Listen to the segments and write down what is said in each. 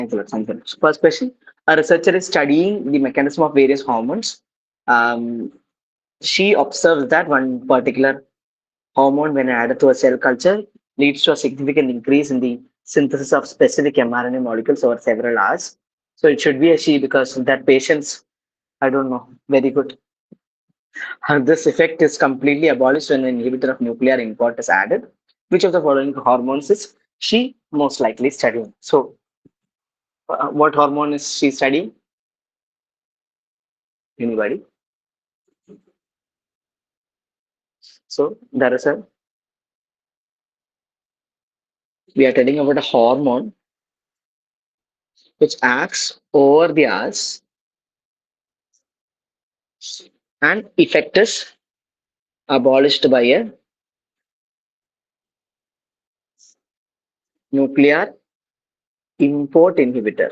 Thanks a lot. Thanks a lot. First question. A researcher is studying the mechanism of various hormones. Um, she observes that one particular hormone, when added to a cell culture, leads to a significant increase in the synthesis of specific mRNA molecules over several hours. So it should be a she because that patient's, I don't know, very good. This effect is completely abolished when an inhibitor of nuclear import is added. Which of the following hormones is she most likely studying? So, what hormone is she studying? Anybody? So, there is a, we are telling about a hormone which acts over the hours and effect is abolished by a nuclear import inhibitor.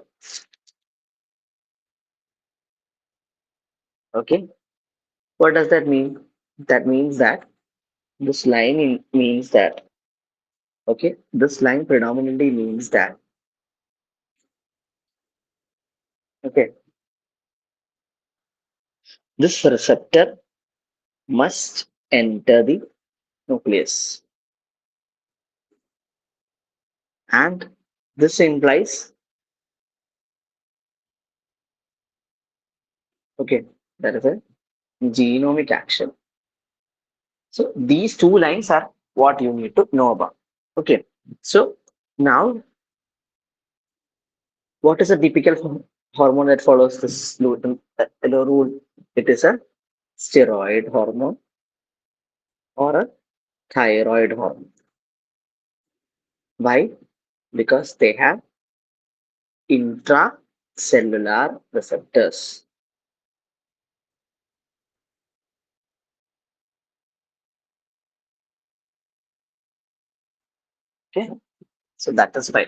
Okay. What does that mean? That means that this line means that, okay, this line predominantly means that, okay, this receptor must enter the nucleus. And this implies, okay, that is a genomic action. So these two lines are what you need to know about. Okay. So now, what is a typical hormone that follows this rule? It is a steroid hormone or a thyroid hormone. Why? Because they have intracellular receptors. Okay, so that is why.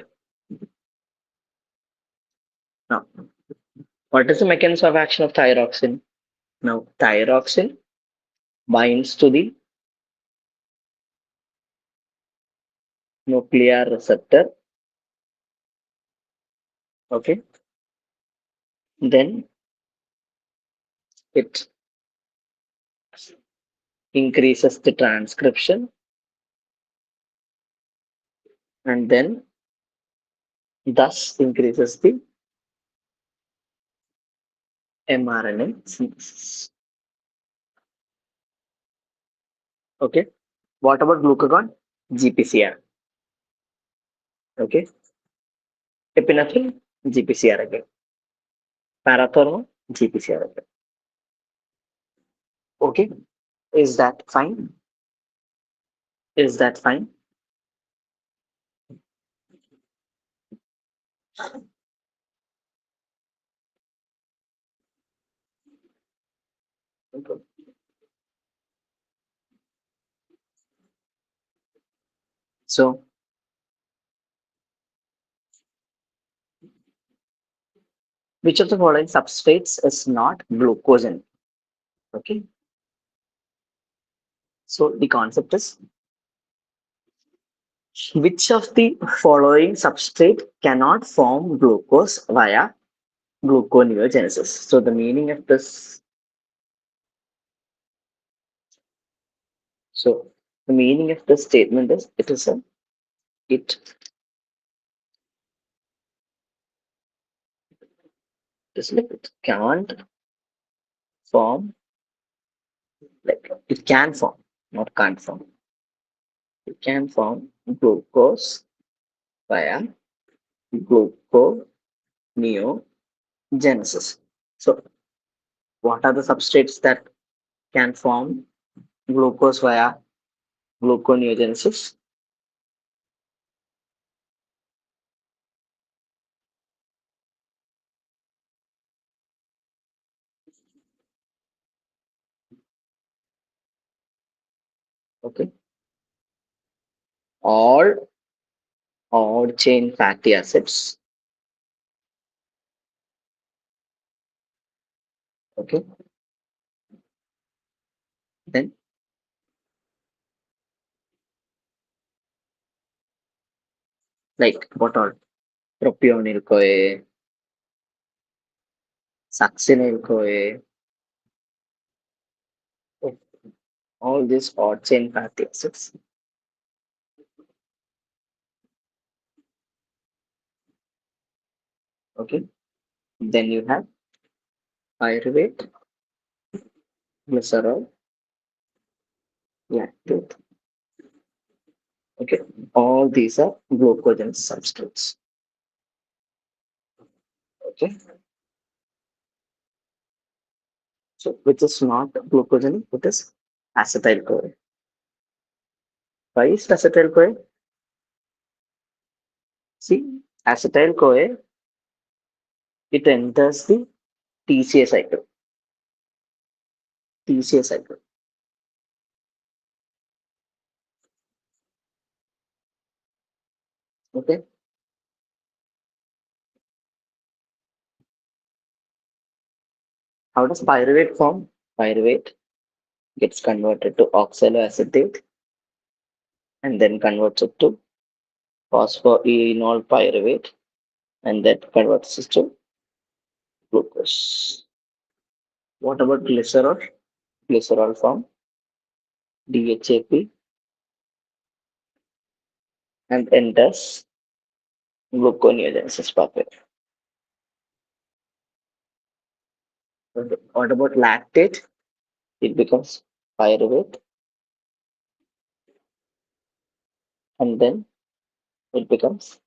Now, what is the mechanism of action of thyroxine? Now, thyroxine binds to the nuclear receptor. Okay, then it increases the transcription and then thus increases the mRNA synthesis. Okay, what about glucagon? GPCR. Okay, epinephrine, GPCR again. Parathormone, GPCR again. Okay, is that fine? Is that fine? Okay. So, which of the following substrates is not glucogen? Okay, so the concept is which of the following substrate cannot form glucose via gluconeogenesis? So, the meaning of this, so the meaning of this statement is it is like it can't form, like it can form, not can't form. It can form glucose via gluconeogenesis. So, what are the substrates that can form glucose via gluconeogenesis? Okay, all odd chain fatty acids. Okay, then like what all? Propionyl-CoA, succinyl-CoA, all these odd chain fatty acids. Okay. Then you have pyruvate, glycerol, lactate. Okay. All these are glucogen substrates. Okay. So which is not glucogenic, it is acetyl-CoA. Why is acetyl-CoA? See, acetyl-CoA, it enters the TCA cycle. TCA cycle. Okay. How does pyruvate form? Pyruvate gets converted to oxaloacetate and then converts it to phosphoenol pyruvate and that converts it to glucose. What about glycerol? Glycerol form DHAP and enters gluconeogenesis pathway. Okay. What about lactate? It becomes pyruvate and then it becomes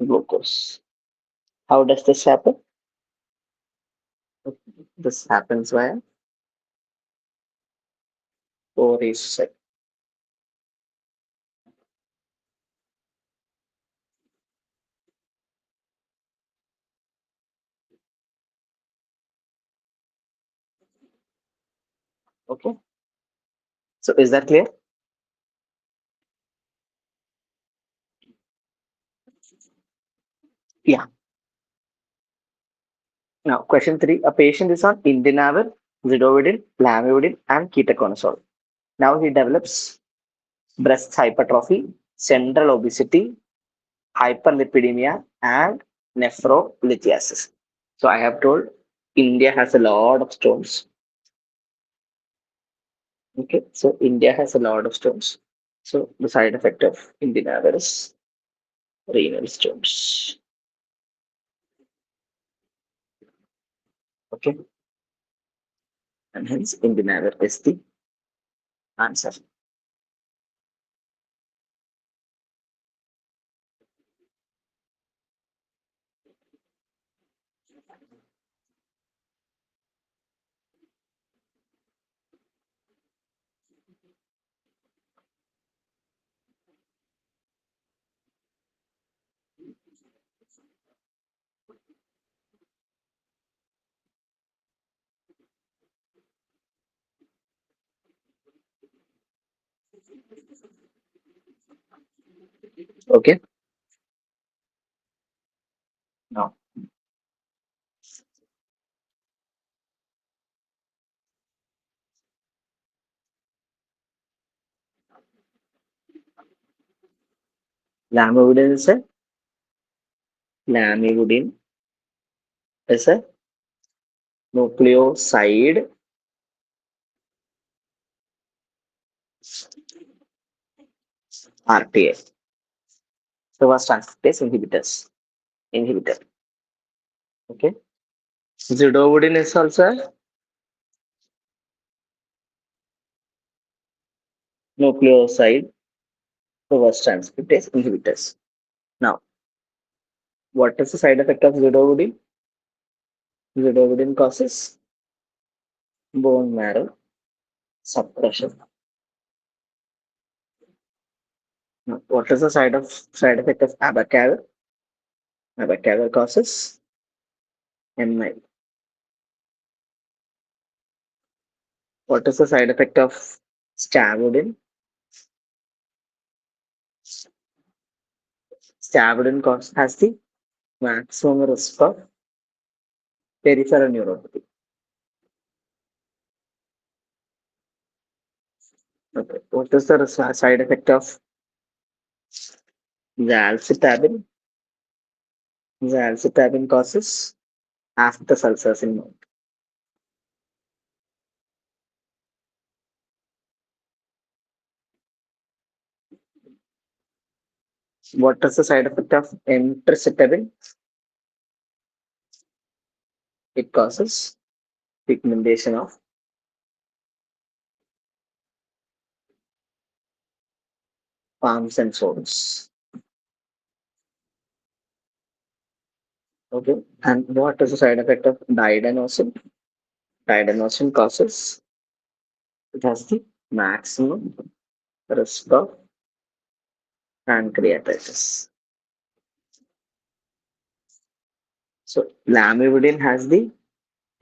glucose. How does this happen? This happens via protease. Okay. So is that clear? Yeah. Now, question 3. A patient is on Indinavir, zidovudine, lamivudine, and ketoconazole. Now he develops breast hypertrophy, central obesity, hyperlipidemia, and nephrolithiasis. So I have told India has a lot of stones. Okay, so India has a lot of stones. So the side effect of Indinavir is renal stones. Okay, and hence Indinavir is the answer. Okay, now lamivudine is a lamivudine is a nucleoside RTA. Reverse transcriptase inhibitor. Okay. Zidovudine is also a nucleoside reverse transcriptase inhibitors. Now, what is the side effect of zidovudine? Zidovudine causes bone marrow suppression. Now, what is the side effect of abacavir? Abacavir causes MI. What is the side effect of stavudine? Stavudine has the maximum risk of peripheral neuropathy. Okay. What is the side effect of zalcitabine? The alpha causes after ulcers in mouth. What is the side effect of emtricitabine? It causes pigmentation of palms and soles. Okay. And what is the side effect of diadenosine? Diadenosine causes, it has the maximum risk of pancreatitis. So lamivudine has the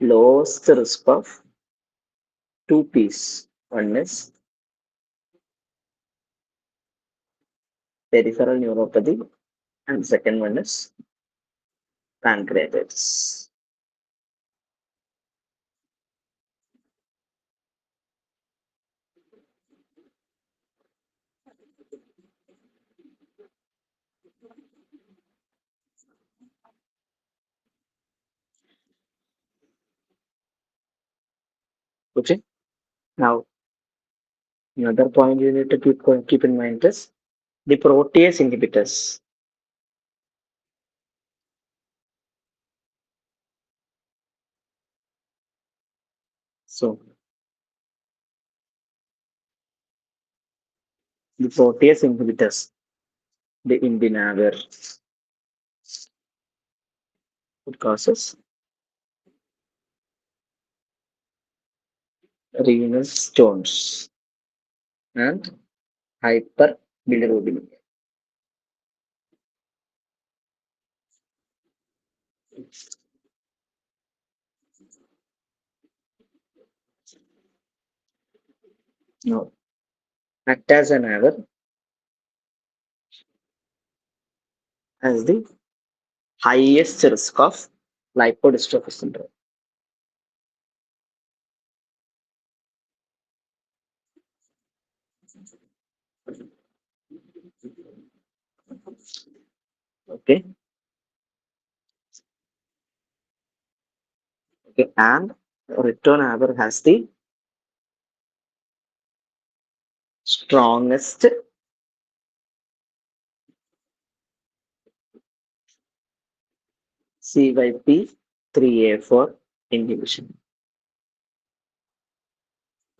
lowest risk of two P's. One is peripheral neuropathy, and second one is pancreatitis. Okay. Now, another point you need to keep in mind is the protease inhibitors. So, the protease inhibitors, the Indinavir, it causes renal stones and hyperbilirubinemia. Now, atazanavir has the highest risk of lipodystrophy syndrome. Okay. Okay. And ritonavir has the strongest CYP3A4 inhibition.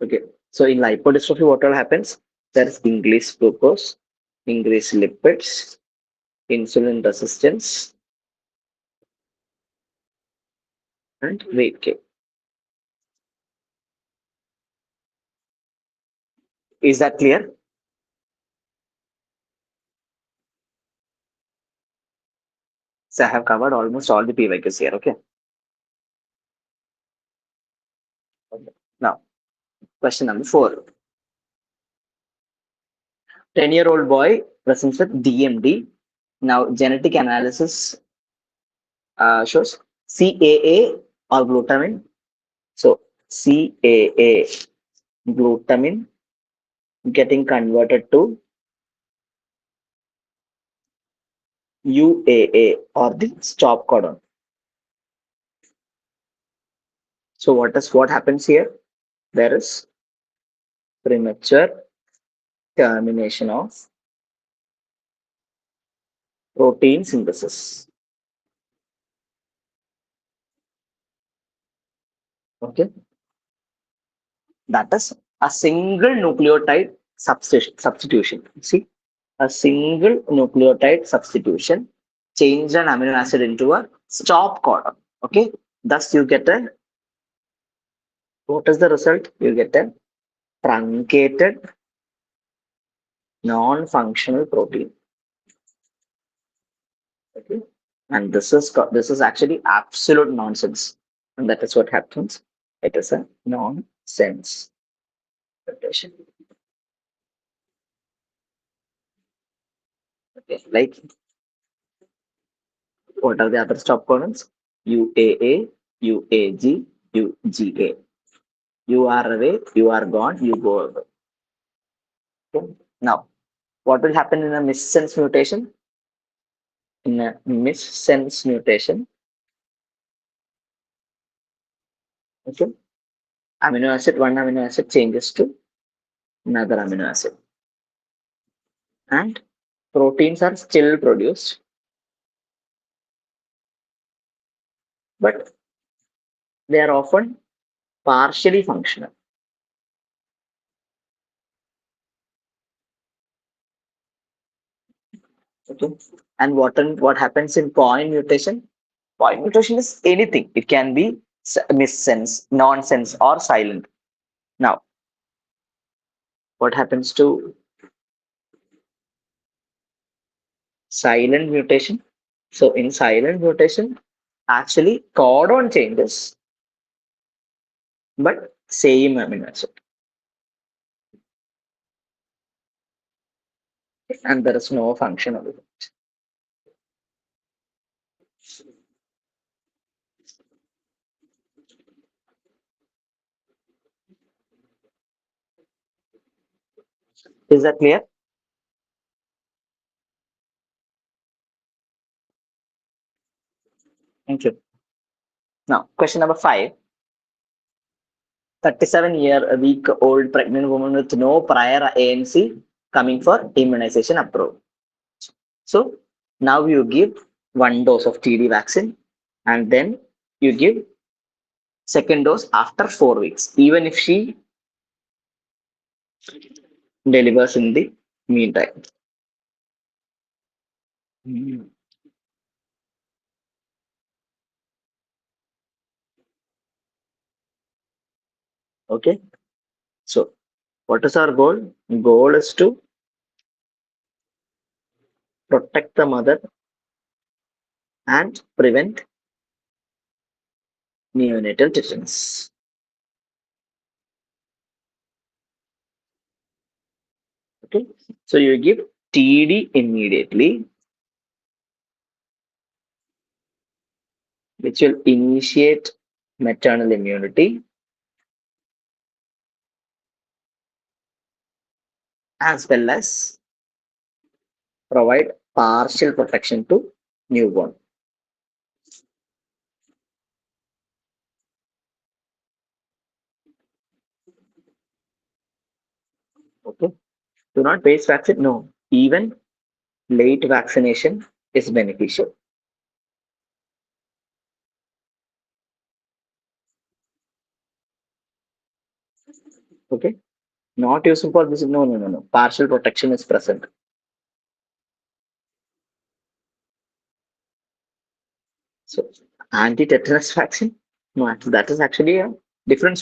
Okay. So in lipodystrophy, what all happens? There is increased glucose, increased lipids, insulin resistance, and weight gain. Is that clear? So I have covered almost all the PYQs here. Okay. Okay. Now, question number 4. 10-year-old boy presents with DMD. Now, genetic analysis shows CAA or glutamine. So, CAA glutamine getting converted to UAA or the stop codon. So, what happens here? There is premature termination of protein synthesis. Okay, that is a single nucleotide substitution. See, a single nucleotide substitution change an amino acid into a stop codon. Okay, thus you get a, what is the result? You get a truncated non-functional protein. Okay, and this is actually absolute nonsense, and that is what happens. It is a nonsense mutation. Okay, like what are the other stop codons? UAA, UAG, UGA. You are away, you are gone, you go away. Okay. Now, what will happen in a missense mutation? in a missense mutation. Okay, one amino acid changes to another amino acid, and proteins are still produced, but they are often partially functional. Okay, and what happens in point mutation? Point mutation is anything. It can be missense, nonsense, or silent. Now, what happens to silent mutation? So, in silent mutation, actually codon changes, but same amino acid, and there is no function of it. Is that clear? Thank you. Now, question number 5. 37-week-old pregnant woman with no prior ANC coming for immunization approved. So now you give one dose of TD vaccine, and then you give second dose after 4 weeks, even if she delivers in the meantime. Mm. Okay. So what is our goal? Goal is to protect the mother and prevent neonatal tetanus. Okay. So you give TD immediately, which will initiate maternal immunity as well as provide partial protection to newborn. Okay. Do not waste vaccine. No. Even late vaccination is beneficial. Okay. Not useful for this. No, no, no, no. Partial protection is present. So anti-tetanus vaccine. No, that is actually a different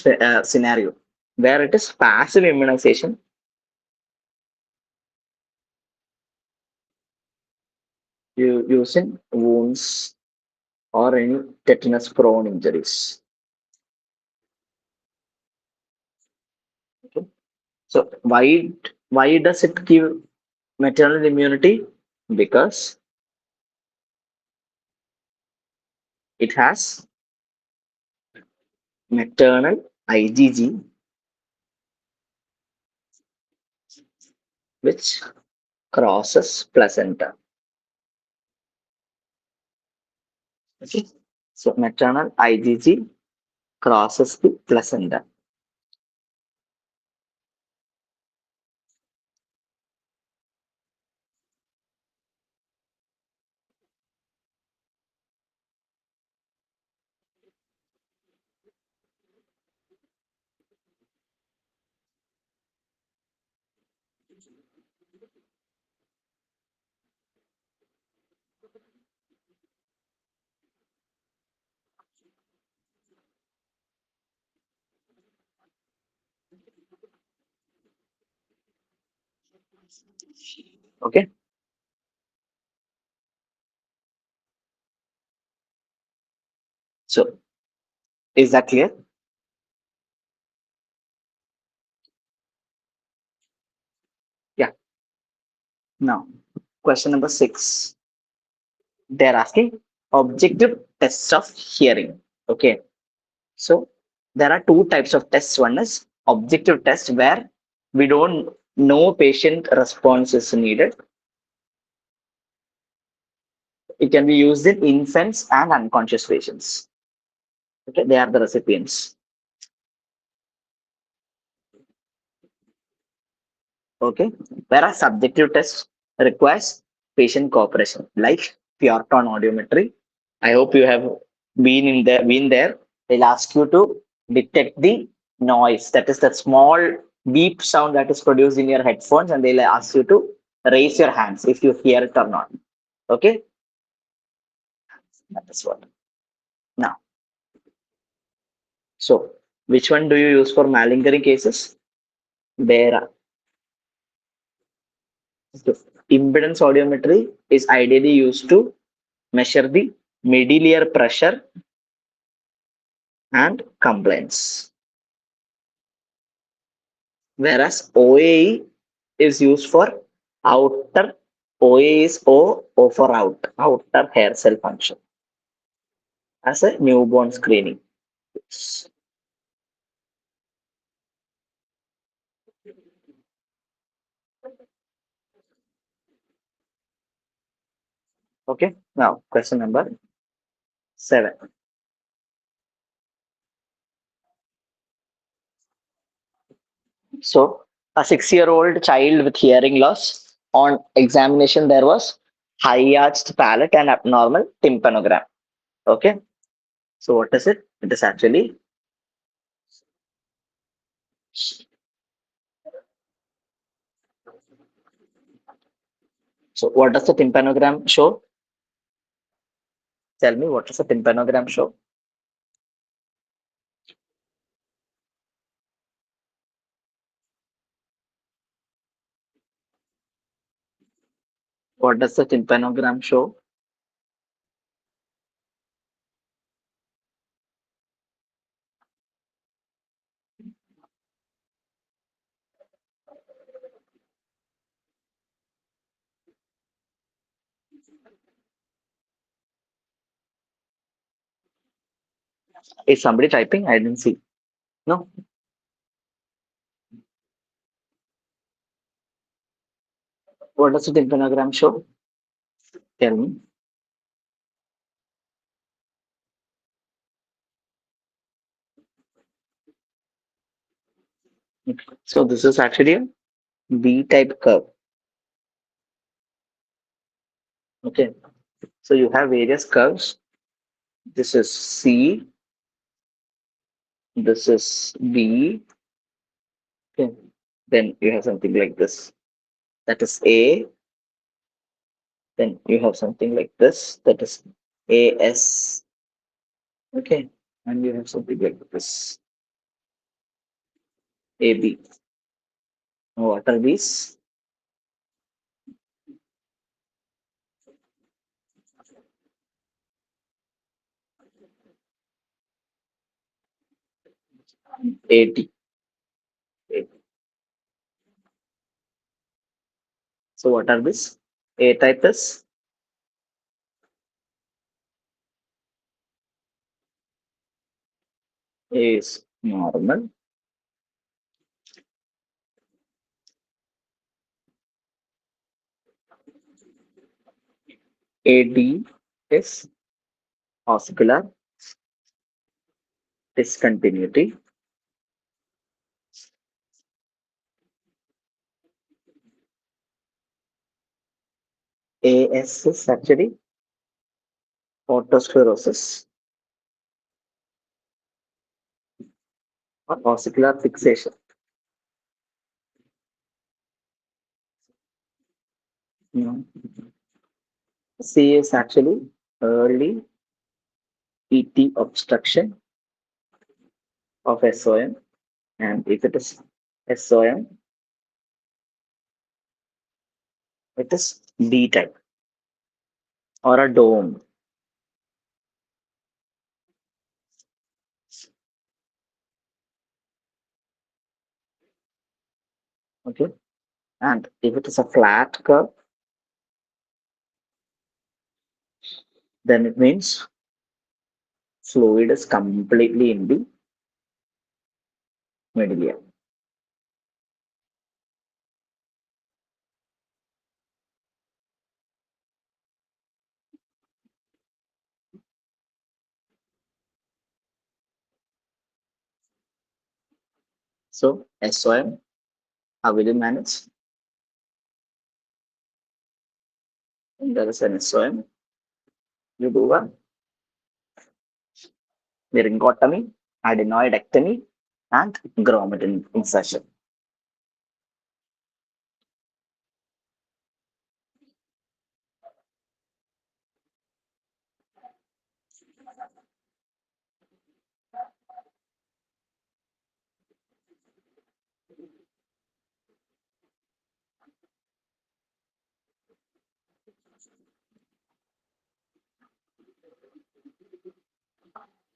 scenario where it is passive immunization. You using wounds or any tetanus prone injuries. Okay. So why does it give maternal immunity? Because it has maternal IgG, which crosses placenta. Okay. So maternal IgG crosses the placenta. Okay. So is that clear? Yeah. Now, question number 6. They're asking objective tests of hearing. Okay. So there are two types of tests. One is objective test where we don't know patient response is needed. it can be used in infants and unconscious patients. Okay, they are the recipients. Okay, whereas subjective test requires patient cooperation, like pure tone audiometry. I hope you have been there. They'll ask you to detect the noise, that is the small beep sound that is produced in your headphones, and they'll ask you to raise your hands if you hear it or not. Okay, that is what. Now, so which one do you use for malingering cases? There are. So, impedance audiometry is ideally used to measure the medullary pressure and compliance, whereas OAE is used for outer. OA is O for outer hair cell function as a newborn screening. Okay, now question number 7. So, a 6-year-old child with hearing loss, on examination, there was high arched palate and abnormal tympanogram. Okay, so what is it? It is actually, so what does the tympanogram show? Tell me, what does the tympanogram show? What does the tympanogram show? Is somebody typing? I didn't see. No. What does the tympanogram show? Tell me. Okay. So this is actually a B-type curve. Okay. So you have various curves. This is C. This is B. Okay. Then you have something like this. That is A. Then you have something like this. That is AS. Okay. And you have something like this. AB. What are these? AT. So what are these? A type is normal. AD is oscular discontinuity. AS is actually autosclerosis or oscular fixation. No. C is actually early ET obstruction of SOM, and if it is SOM, it is D type or a dome. Okay, and if it is a flat curve, then it means fluid is completely in the medulla. So SOM, how will you manage? And there is an SOM. You do a laryngotomy, adenoidectomy, and grommet insertion.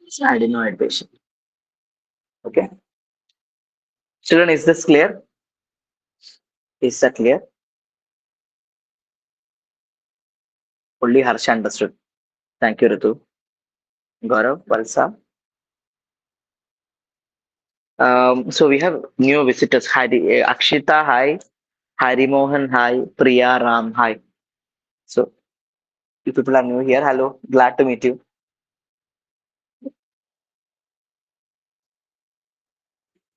It's adenoid patient. Okay. Children, is this clear? Is that clear? Only Harsha understood. Thank you, Ritu. Gaurav, Valsa. So we have new visitors. Akshita, hi. Hari Mohan, hi. Priya Ram, hi. So you people are new here. Hello. Glad to meet you.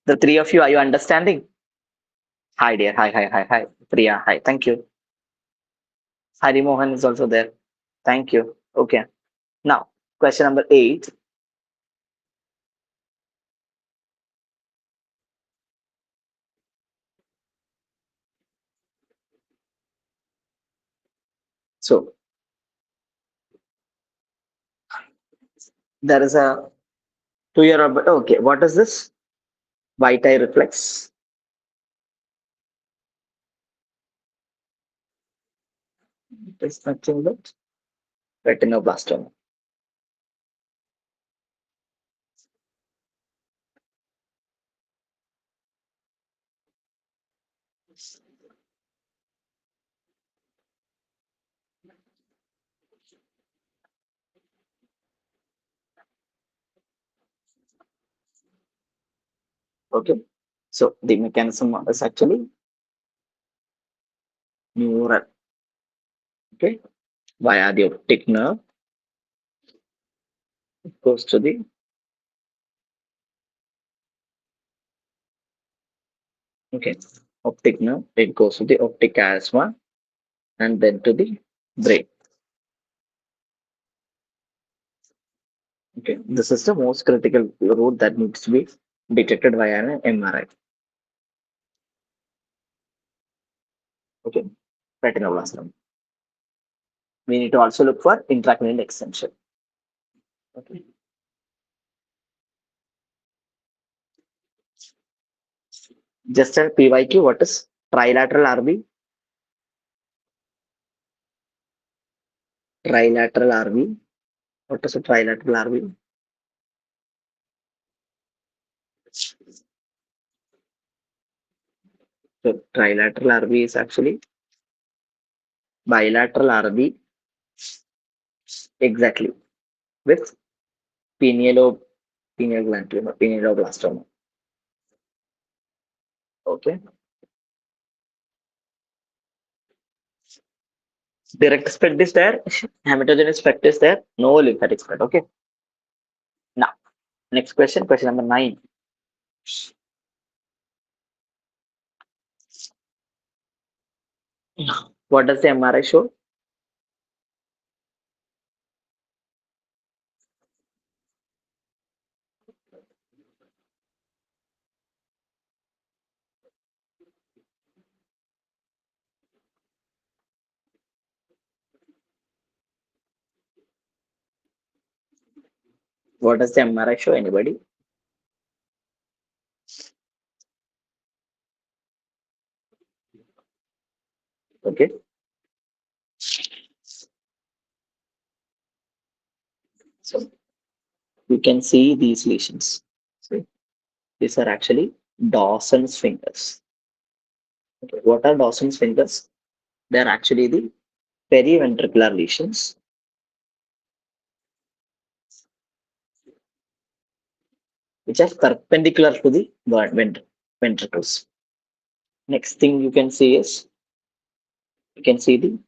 The three of you, are you understanding? Hi, dear. Hi, hi, hi, hi. Priya, hi. Thank you. Hari Mohan is also there. Thank you. Okay. Now, question number 8. So there is a 2 year old. Okay. What is this? White eye reflex. It is nothing but retinoblastoma. Okay. So the mechanism is actually neural. Okay. Via the optic nerve, it goes to the okay optic nerve. It goes to the optic chiasma and then to the brain. Okay. This is the most critical route that needs to be detected via an MRI. Okay. Retinoblastoma. We need to also look for intracranial extension. Okay. Just a PYQ, what is trilateral RV? Trilateral RV. What is a trilateral RV? So trilateral RV is actually bilateral RV exactly with pineal gland tumor, pinealoblastoma. Okay. Direct spread is there, hematogenous spread is there, no lymphatic spread. Okay. Now, next question, question number 9. What does the MRI show? What does the MRI show? Anybody? Okay. So you can see these lesions. See, these are actually Dawson's fingers. Okay. What are Dawson's fingers? They are actually the periventricular lesions which are perpendicular to the ventricles. Next thing you can see is you can see the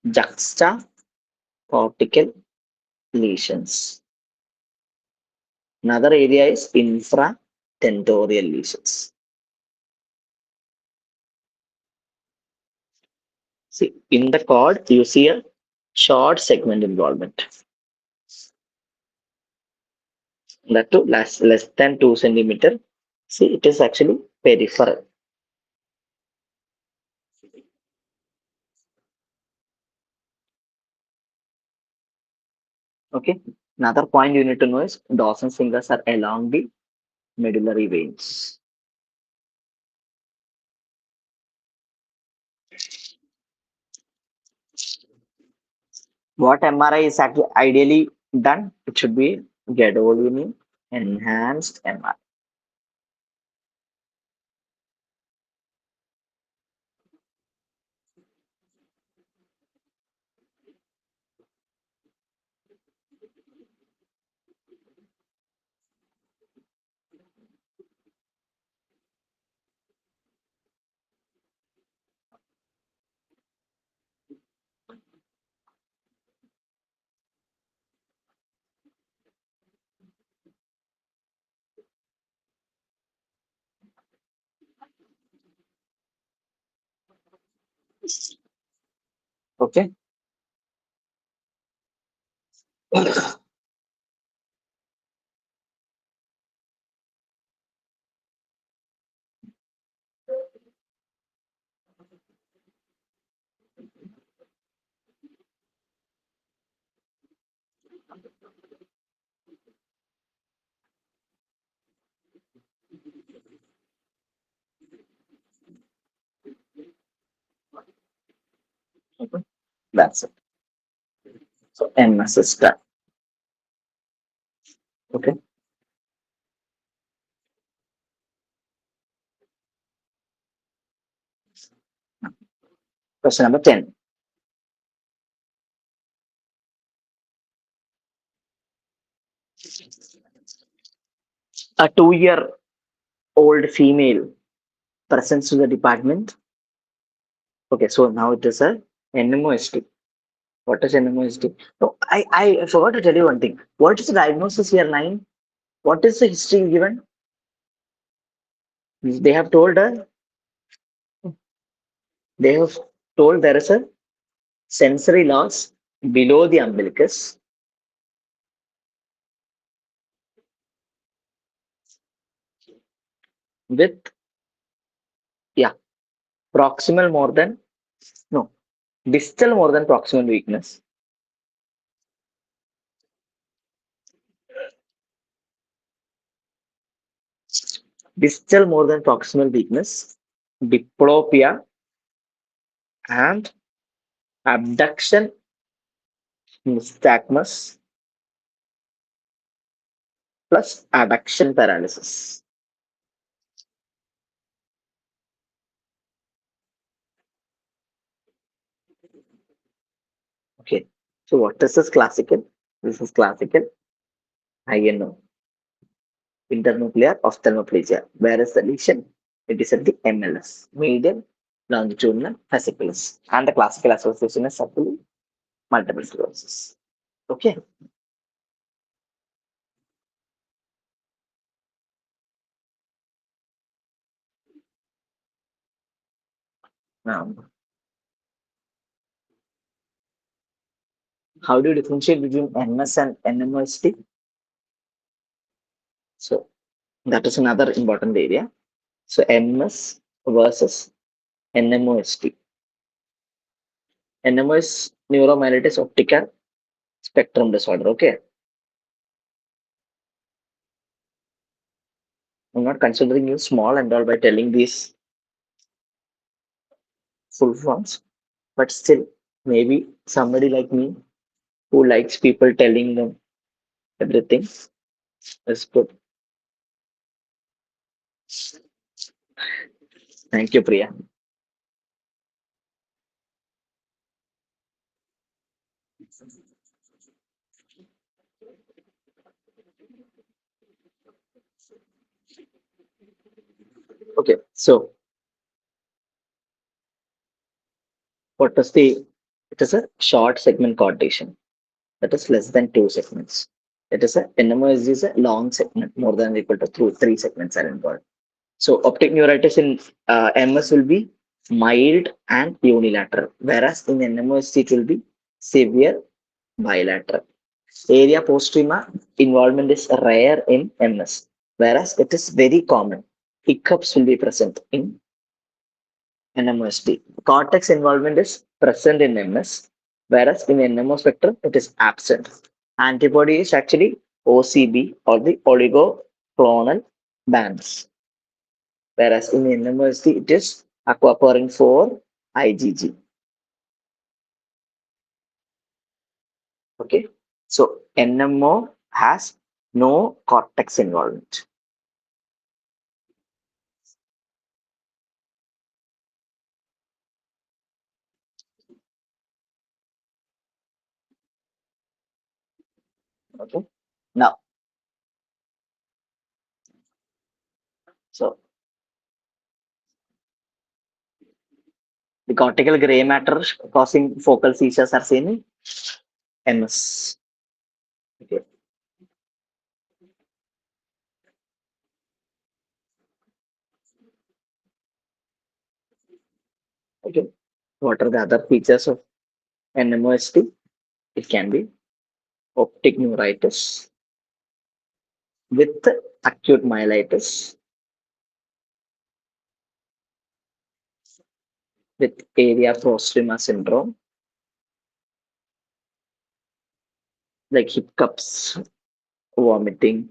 juxtacortical lesions. Another area is infratentorial lesions. See, in the cord, you see a short segment involvement. That too less than 2 centimeter. See, it is actually peripheral. Okay. Another point you need to know is Dawson's fingers are along the medullary veins. What MRI is actually ideally done? It should be gadolinium enhanced MRI. Okay. Okay. That's it. So MS is done. Okay. Question number 10. A 2-year old female presents to the department. Okay, so now it is a NMOST. What is NMOST? No, I forgot to tell you one thing. What is the diagnosis here, 9? What is the history given? They have told her, they have told there is a sensory loss below the umbilicus with, yeah, proximal more than, no, distal more than proximal weakness. Distal more than proximal weakness, diplopia, and abduction nystagmus plus adduction paralysis. Okay, so what is this classical? This is classical INO, internuclear ophthalmoplegia. Where is the lesion? It is at the MLS, medial longitudinal fasciculus, and the classical association is actually multiple sclerosis. Okay, now how do you differentiate between MS and NMOST? So that is another important area. So MS versus NMOST. NMO is neuromyelitis optica spectrum disorder. Okay, I'm not considering you small and all by telling these full forms, but still, maybe somebody like me who likes people telling them everything is good. Thank you, Priya. Okay, so what is the? It is a short segment caudation. That is less than 2 segments. It is a NMOSD is a long segment, more than or equal to 3 segments are involved. So optic neuritis in MS will be mild and unilateral, whereas in NMOSD it will be severe bilateral. Area postrema involvement is rare in MS, whereas it is very common. Hiccups will be present in NMOSD. Cortex involvement is present in MS, whereas in NMO spectrum it is absent. Antibody is actually OCB or the oligoclonal bands, whereas in NMOSD it is aquaporin 4 IgG. Okay, so NMO has no cortex involvement. Okay, now so the cortical gray matter causing focal seizures are seen in MS. Okay, okay. What are the other features of NMOSD? It can be optic neuritis with acute myelitis, with area prostrema syndrome, like hiccups, vomiting,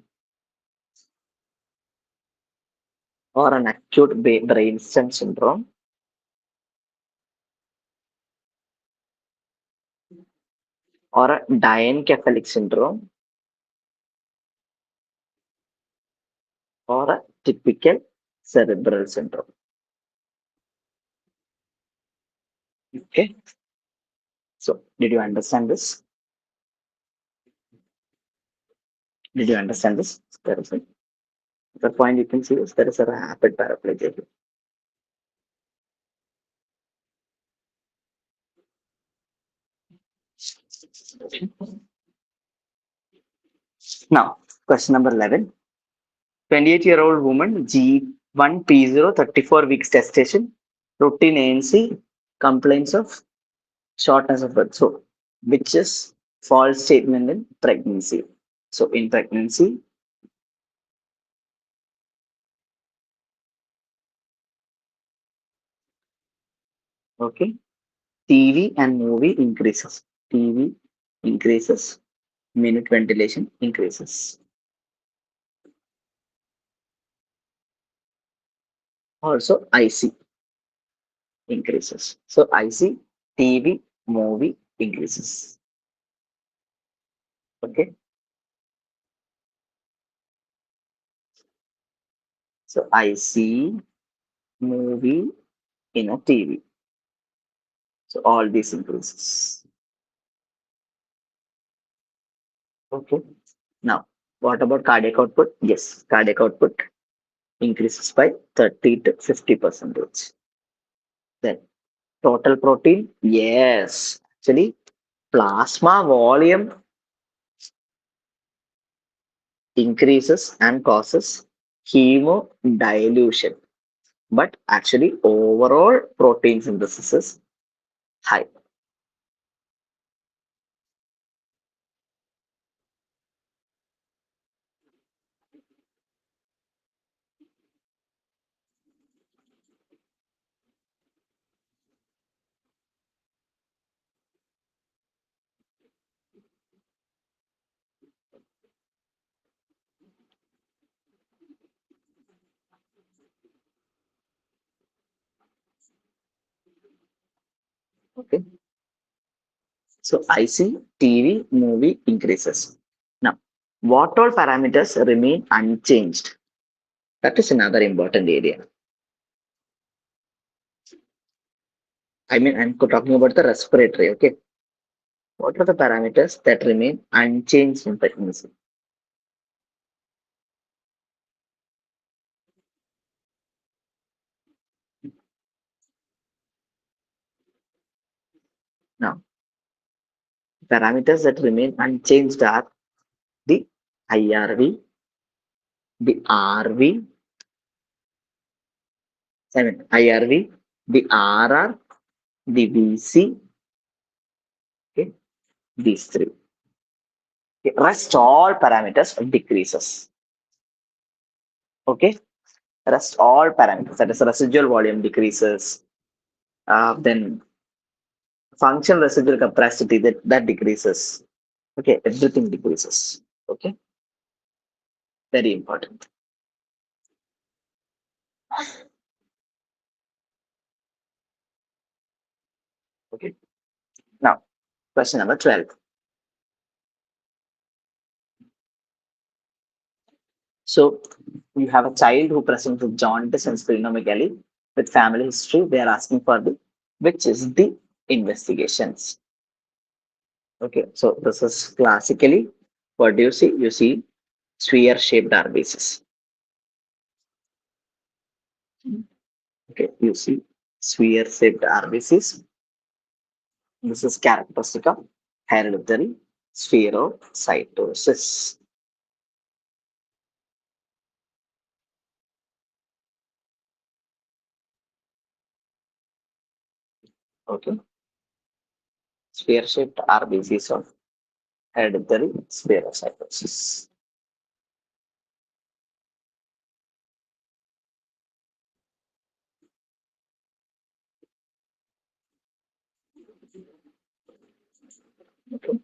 or an acute brainstem syndrome, or a diencephalic syndrome, or a typical cerebral syndrome. Okay, so did you understand this? Did you understand this? There is the point you can see is there is a rapid paraplegia. Now, question number 11. 28-year-old woman, G1P0, 34 weeks gestation, routine ANC, complaints of shortness of breath. So, which is false statement in pregnancy. So, in pregnancy, okay, TV and movie increases. TV increases, minute ventilation increases. Also, IC increases. So, IC, TV, movie increases. Okay. So, IC, movie in a TV. So, all these increases. Okay. Now, what about cardiac output? Yes, cardiac output increases by 30 to 50%. Then total protein, yes. Actually, plasma volume increases and causes hemodilution. But actually, overall protein synthesis is high. Okay. So IC, TV, movie increases. Now, what all parameters remain unchanged? That is another important area. I mean, I'm talking about the respiratory. Okay. What are the parameters that remain unchanged in pregnancy? Now, parameters that remain unchanged are the IRV, the RV, I mean IRV, the RR, the VC, okay, these three. Okay. Rest all parameters decreases. Okay, rest all parameters. That is residual volume decreases. Then function residual capacity that decreases. Okay, everything decreases. Okay, very important. Okay, now question number 12. So you have a child who presents with jaundice and splenomegaly with family history. They are asking for the which is the investigations. Okay, so this is classically what do you see? You see sphere shaped RBCs. Okay, you see sphere shaped RBCs. This is characteristic of hereditary spherocytosis. Okay, sphere shaped RBCs of hereditary spherocytosis. Okay.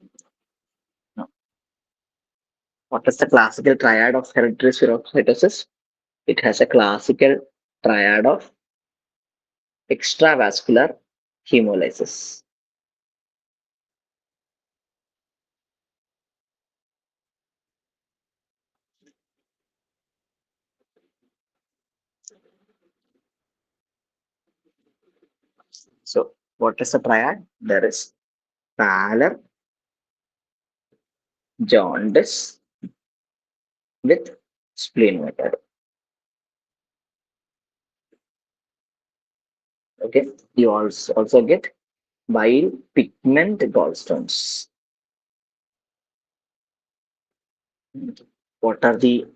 Now, what is the classical triad of hereditary spherocytosis? It has a classical triad of extravascular hemolysis. So, what is the triad? There is pallor, jaundice with splenomegaly. Okay, you also get bile pigment gallstones. What are the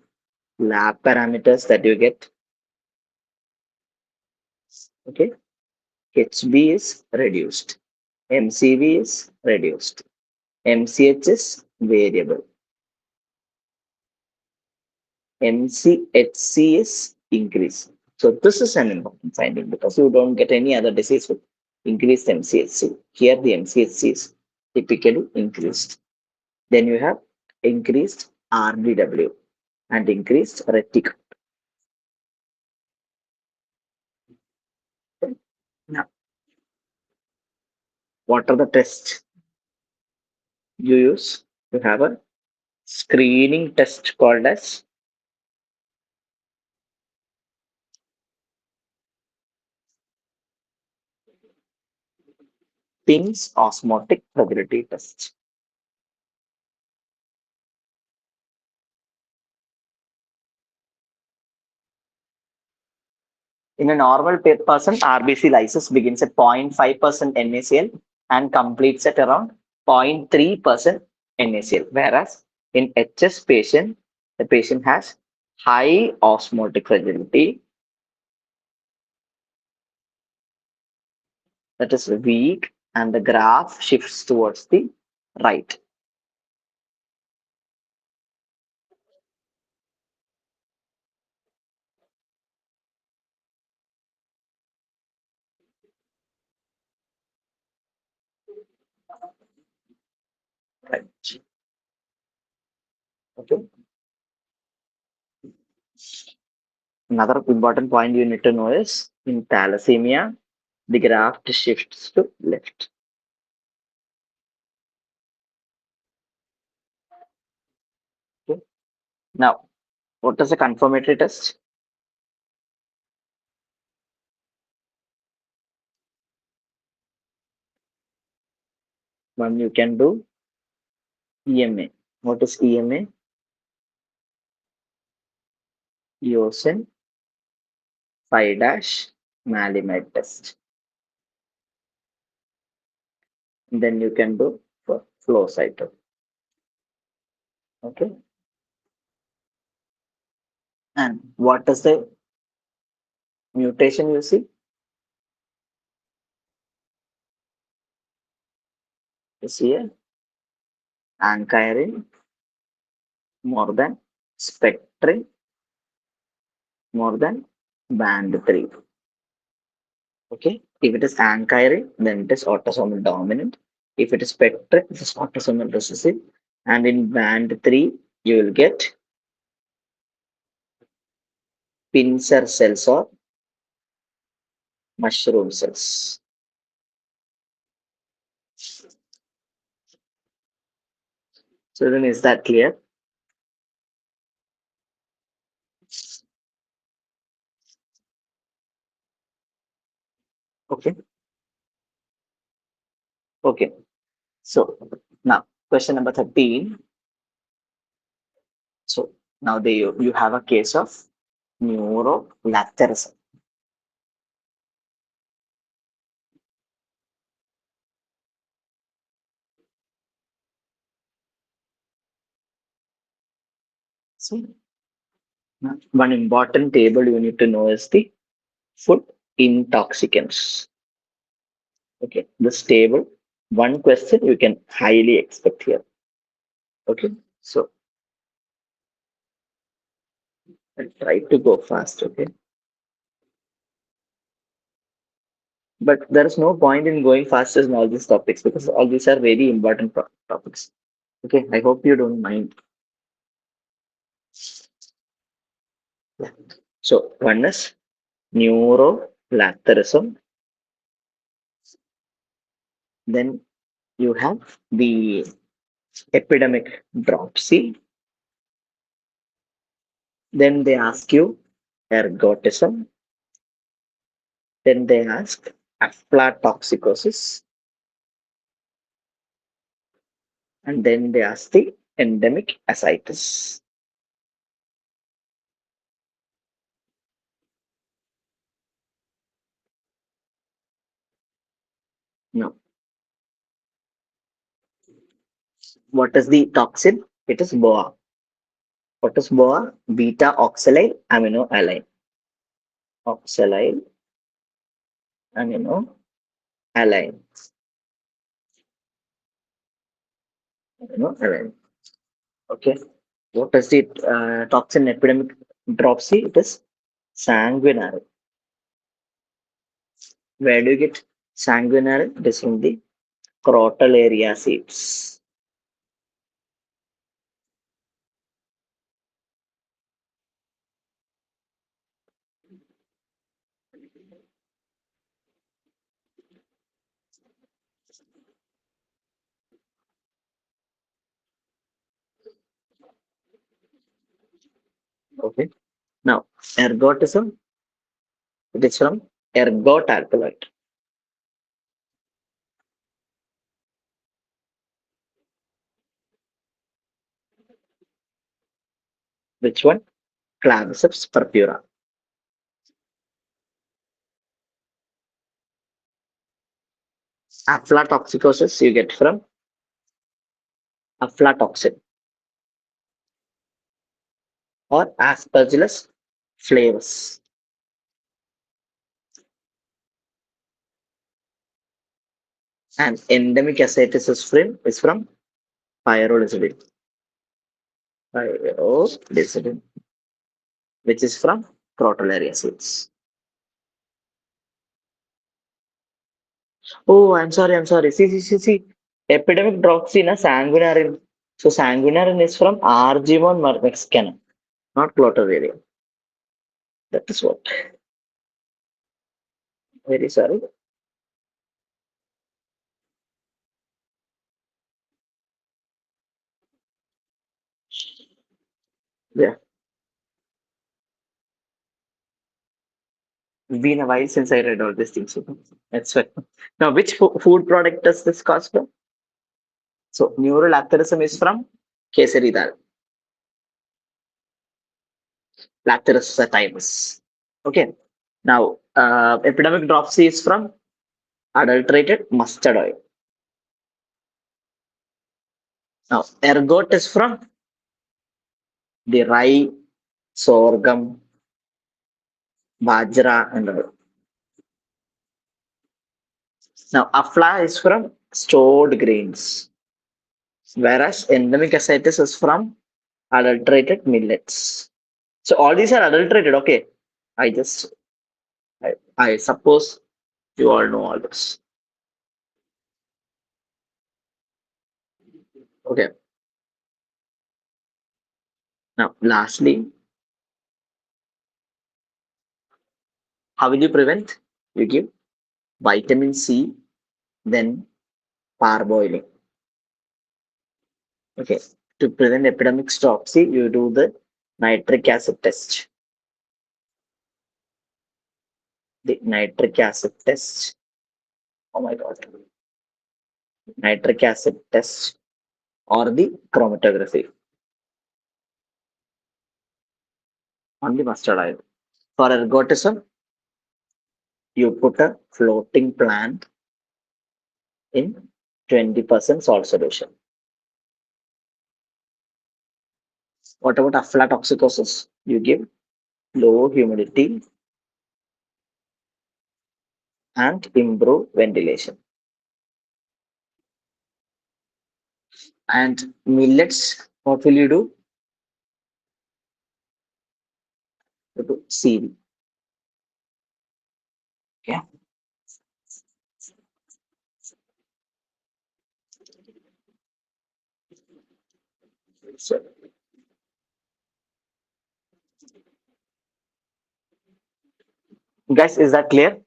lab parameters that you get? Okay, HB is reduced, MCV is reduced, MCH is variable, MCHC is increase. So this is an important finding because you don't get any other disease with increased MCHC. Here the MCHC is typically increased. Then you have increased RDW and increased retic. Now, what are the tests you use? You have a screening test called as Ping's osmotic fragility test. In a normal person, RBC lysis begins at 0.5% NaCl and completes at around 0.3% NaCl. Whereas in HS patient, the patient has high osmotic fragility, that is weak, and the graph shifts towards the right. Right. Okay. Another important point you need to know is in thalassemia, the graph shifts to left. Okay. Now, what is a confirmatory test? One you can do EMA. What is EMA? Eosin 5' Malimide test. And then you can do for flow cyto. Okay. And what is the mutation you see? is here ankyrin more than spectrin more than band 3. Okay. If it is ankyrin, then it is autosomal dominant. If it is spectrin, it is autosomal recessive. And in band 3, you will get pincer cells or mushroom cells. So then is that clear? Okay. Okay. So now question number 13. So now you have a case of neurolacterism. So now, one important table you need to know is the food intoxicants. Okay, this table, one question you can highly expect here. Okay, so I'll try to go fast. Okay, but there is no point in going fast in all these topics because all these are very important topics. Okay, I hope you don't mind. Yeah. So one is neurolacterism. Then you have the epidemic dropsy. Then they ask you ergotism. Then they ask aflatoxicosis. And then they ask the endemic ascites. Now, what is the toxin? It is BOA. What is BOA? Beta oxalate aminoaline. Oxalate aminoaline. Aminoaline. Okay. What is the toxin epidemic dropsy? It is sanguinary. Where do you get sanguinary? It is from the crotal area seeds. Okay. Now, ergotism, it is from ergot alkaloid. Which one? Claviceps purpura. Aflatoxicosis you get from aflatoxin or Aspergillus flavus. And endemic ascites is from pyrolisidin. Pyrolisidin, which is from crotalaria seeds. Oh, I'm sorry. See. Epidemic dropsy sanguinary. So sanguinary is from Argimon mexicana, not crotalaria. That is what. Very sorry. Yeah. It's been a while since I read all these things. So that's why. Now, which food product does this cause from? So, neurolacterism is from Kesari dal, Lacterus sativus. Okay. Now, epidemic dropsy is from adulterated mustard oil. Now, ergot is from the rye, sorghum, bajra, and all. Now, afla is from stored grains, whereas endemic ascites is from adulterated millets. So all these are adulterated. Okay, I just I suppose you all know all this. Okay. Now, lastly, how will you prevent? You give vitamin C, then parboiling. Okay. To prevent epidemic stropsy, you do the nitric acid test. The nitric acid test. Oh my god. Nitric acid test or the chromatography on the mustard oil. For ergotism, you put a floating plant in 20% salt solution. What about aflatoxicosis? You give low humidity and improve ventilation. And millets, what will you do? You do seed. Okay. So, guys, is that clear?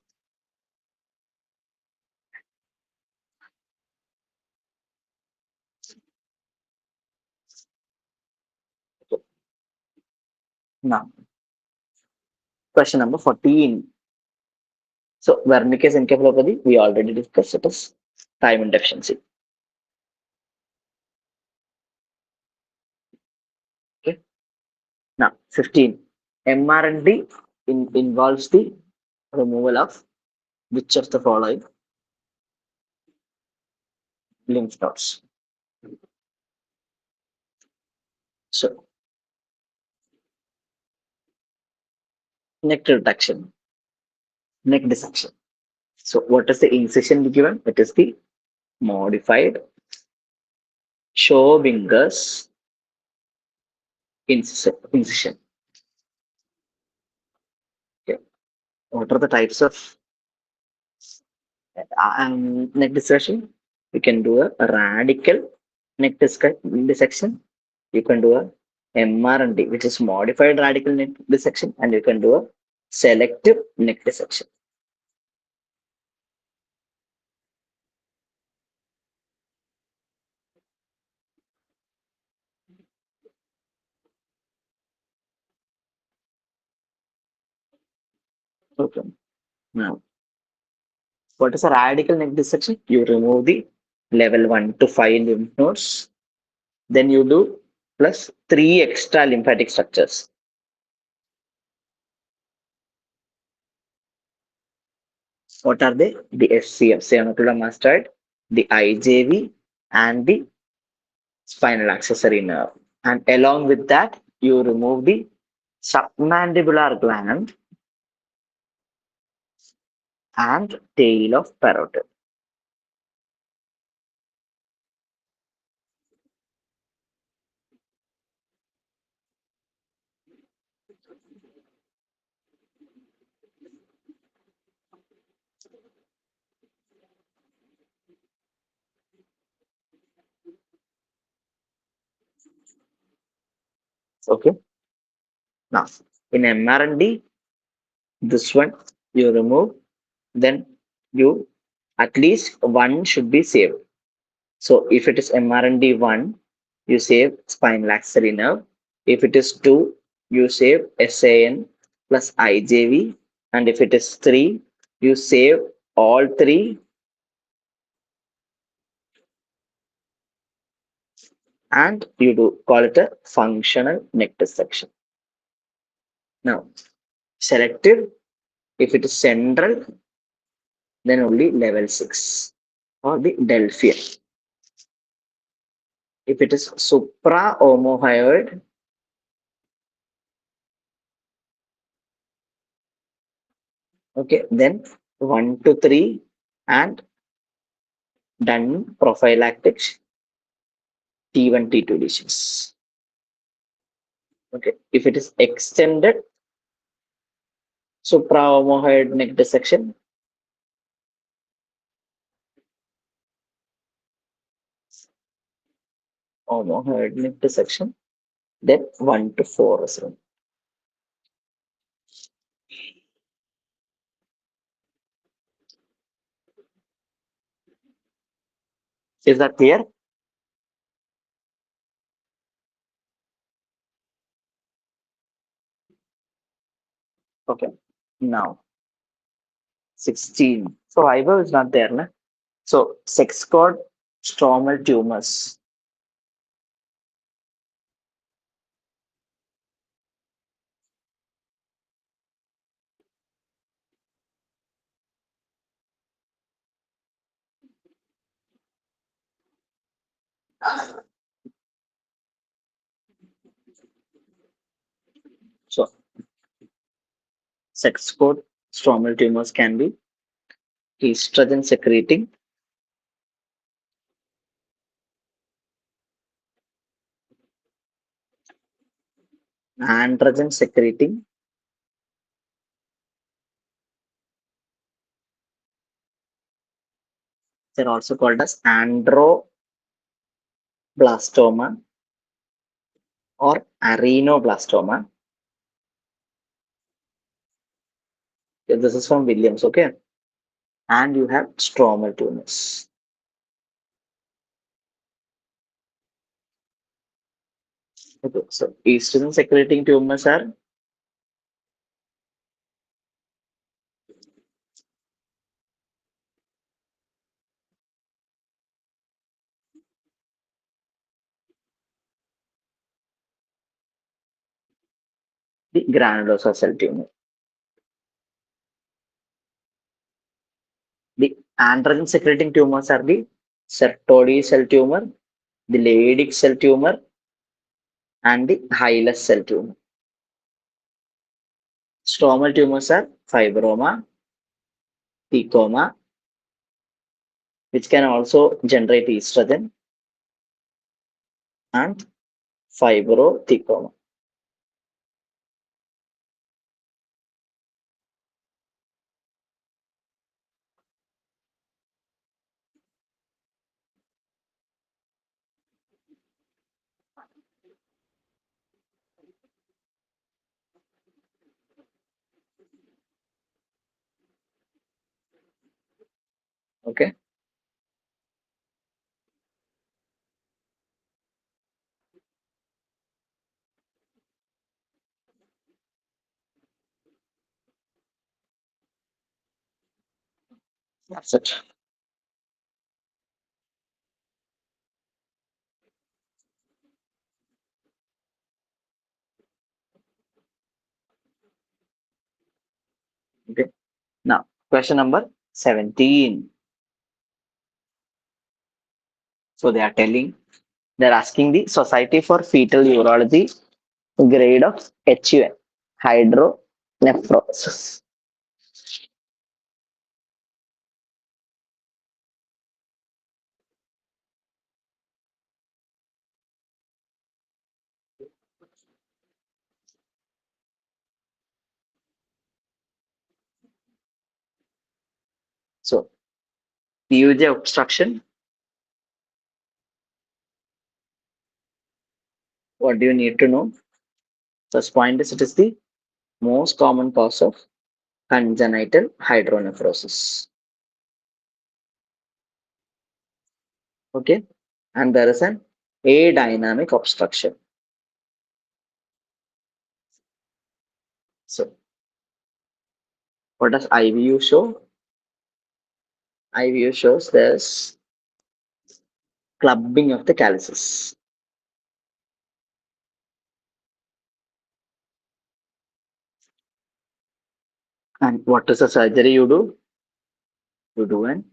Now, question number 14. So, Wernicke's encephalopathy, we already discussed it as thiamine deficiency. Okay. Now, 15. mRNA involves the removal of which of the following lymph nodes? So, neck reduction, neck dissection. So, what is the incision given? It is the modified Schrodinger's incision. Okay. What are the types of neck dissection? You can do a radical neck dissection. You can do a mRNA, which is modified radical neck dissection, and you can do a selective neck dissection. Okay. Now, what is a radical neck dissection? You remove the level 1 to 5 lymph nodes. Then you do plus 3 extra lymphatic structures. What are they? The SCM, ceanocular mastoid, the IJV, and the spinal accessory nerve. And along with that, you remove the submandibular gland and tail of parotid. Okay. Now, in mRNA, this one you remove, then you at least one should be saved. So if it is mRNA 1, you save spinal accessory nerve. If it is 2, you save SAN plus IJV. And if it is 3, you save all 3 and you do call it a functional neck dissection. Now, selective, if it is central, then only level 6 or the Delphian. If it is supra-omohyoid, okay, then 1 to 3 and done prophylactic T1, T2 lesions. Okay, if it is extended supraomohyoid neck dissection, omohyoid neck dissection, then 1 to 4 is wrong. Is that clear? Okay. Now 16. So IVO is not there, na? So sex cord stromal tumors. So sex cord stromal tumors can be estrogen secreting, androgen secreting, they're also called as androblastoma or arenoblastoma. Okay, this is from Williams, okay? And you have stromal tumors. Okay, so estrogen secreting tumors are the granulosa cell tumor. The androgen secreting tumors are the Sertoli cell tumor, the Leydig cell tumor, and the Hylas cell tumor. Stromal tumors are fibroma, thecoma, which can also generate estrogen, and fibrothecoma. Okay. That's it. Okay. Now, question number 17. So they're asking the Society for Fetal Urology grade of HUN, hydronephrosis. So, PUJ obstruction, what do you need to know? First point is it is the most common cause of congenital hydronephrosis. Okay. And there is an adynamic obstruction. So, what does IVU show? IVU shows there's clubbing of the calyces. And what is the surgery you do? You do an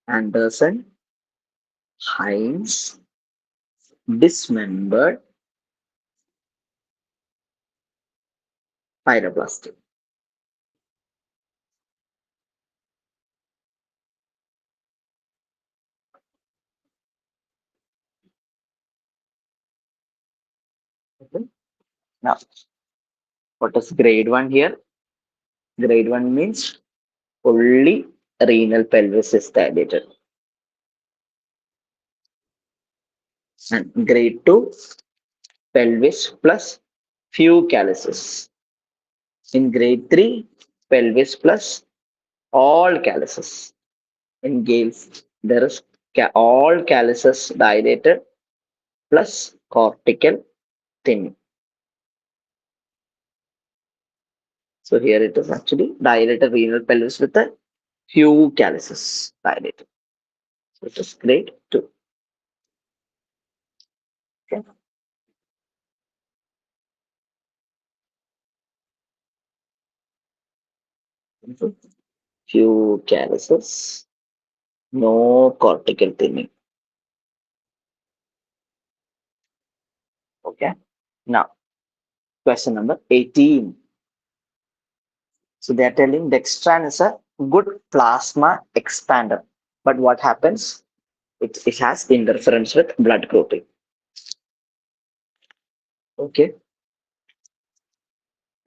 Anderson Hines dismembered pyroplasty. Now, what is grade 1 here? Grade 1 means only renal pelvis is dilated. And grade 2, pelvis plus few calyces. In grade 3, pelvis plus all calyces. In Gales, there is all calyces dilated plus cortical thinning. So here it is actually dilated renal pelvis with a few calyces dilated. So it is grade 2. Okay. Few calyces, no cortical thinning. Okay. Now, question number 18. So they are telling dextran is a good plasma expander. But what happens? It has interference with blood grouping. Okay.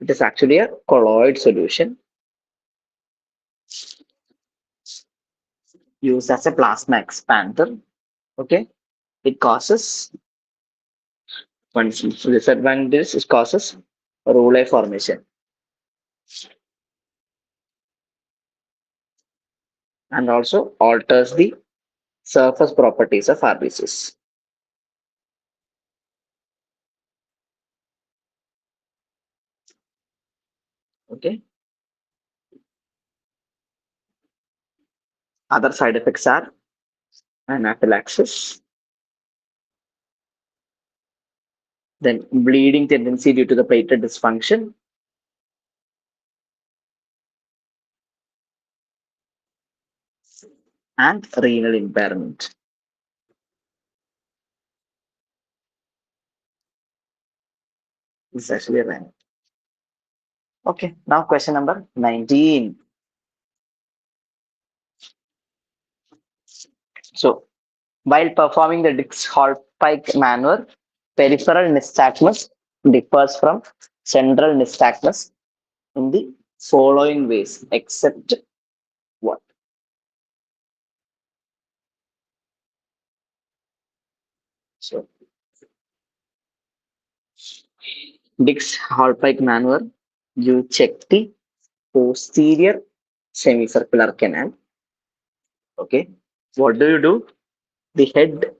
It is actually a colloid solution used as a plasma expander. Okay. It causes one disadvantage, it causes rouleau formation and also alters the surface properties of RBCs. Okay. Other side effects are anaphylaxis, then bleeding tendency due to the platelet dysfunction, and renal impairment. This is actually right. Okay, now question number 19. So, while performing the Dix-Hallpike maneuver, peripheral nystagmus differs from central nystagmus in the following ways, except what? So, Dix-Hallpike maneuver, you check the posterior semicircular canal. Okay, what do you do? The head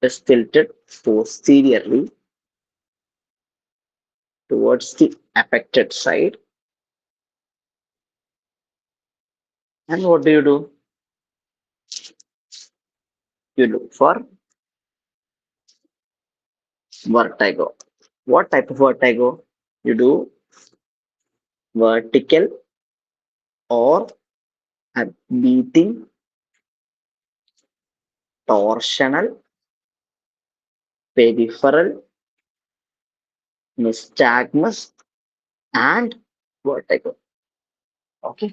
is tilted posteriorly towards the affected side. And what do? You look for vertigo. What type of vertigo? You do vertical or a beating, torsional, peripheral, nystagmus, and vertigo. Okay,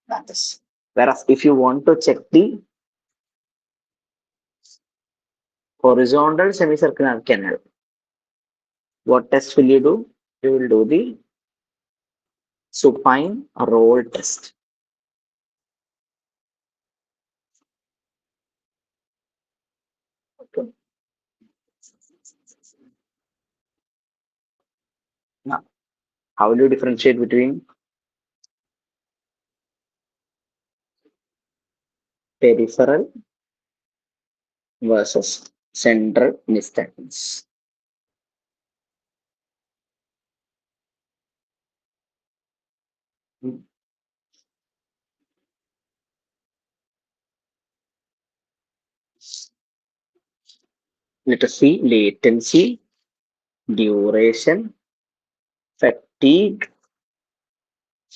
that is. Whereas if you want to check the horizontal semicircular canal, what test will you do? You will do the supine roll test. Okay. Now, how will you differentiate between peripheral versus central nystagmus? Let us see latency, duration, fatigue,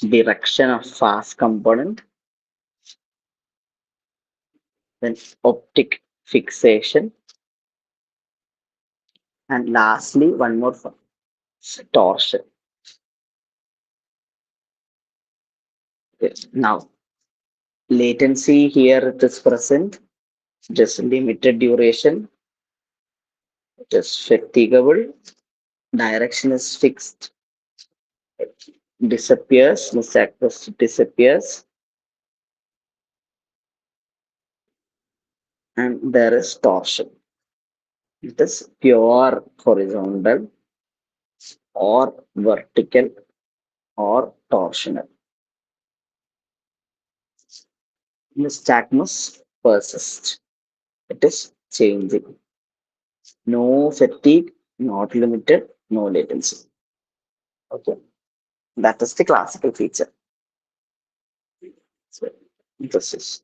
direction of fast component, then optic fixation, and lastly, one more torsion. Okay. Now, latency here it is present, just limited duration, It is fatigable. Direction is fixed. It disappears. Misactus disappears. And there is torsion. It is pure horizontal or vertical or torsional. Nystagmus persists. It is changing. No fatigue, not limited, no latency. Okay, that is the classical feature. So this is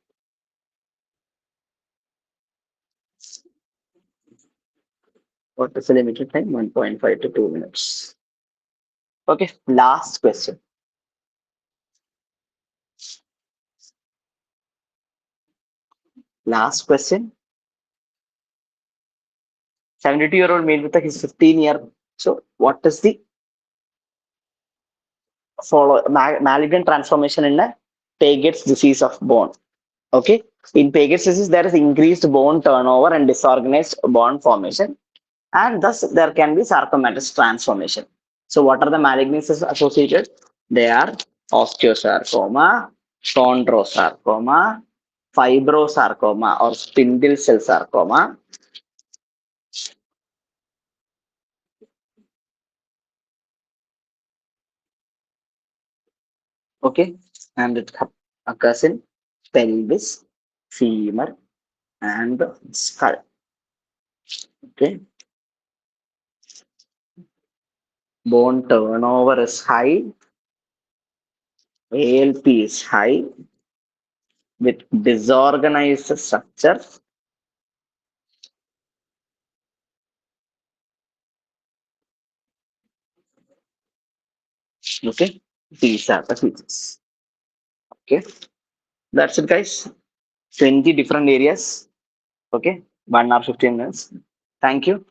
what is the limited time? 1.5 to 2 minutes. Okay, last question. Last question. 72-year-old male with a his 15-year. So what is the malignant transformation in a Paget's disease of bone? Okay, in Paget's disease, there is increased bone turnover and disorganized bone formation, and thus there can be sarcomatous transformation. So, what are the malignancies associated? They are osteosarcoma, chondrosarcoma, fibrosarcoma, or spindle cell sarcoma. Okay, and it occurs in pelvis, femur, and skull. Okay, bone turnover is high, ALP is high with disorganized structure. Okay, these are the features. Okay, that's it, guys. 20 different areas. Okay, 1 hour 15 minutes. Thank you.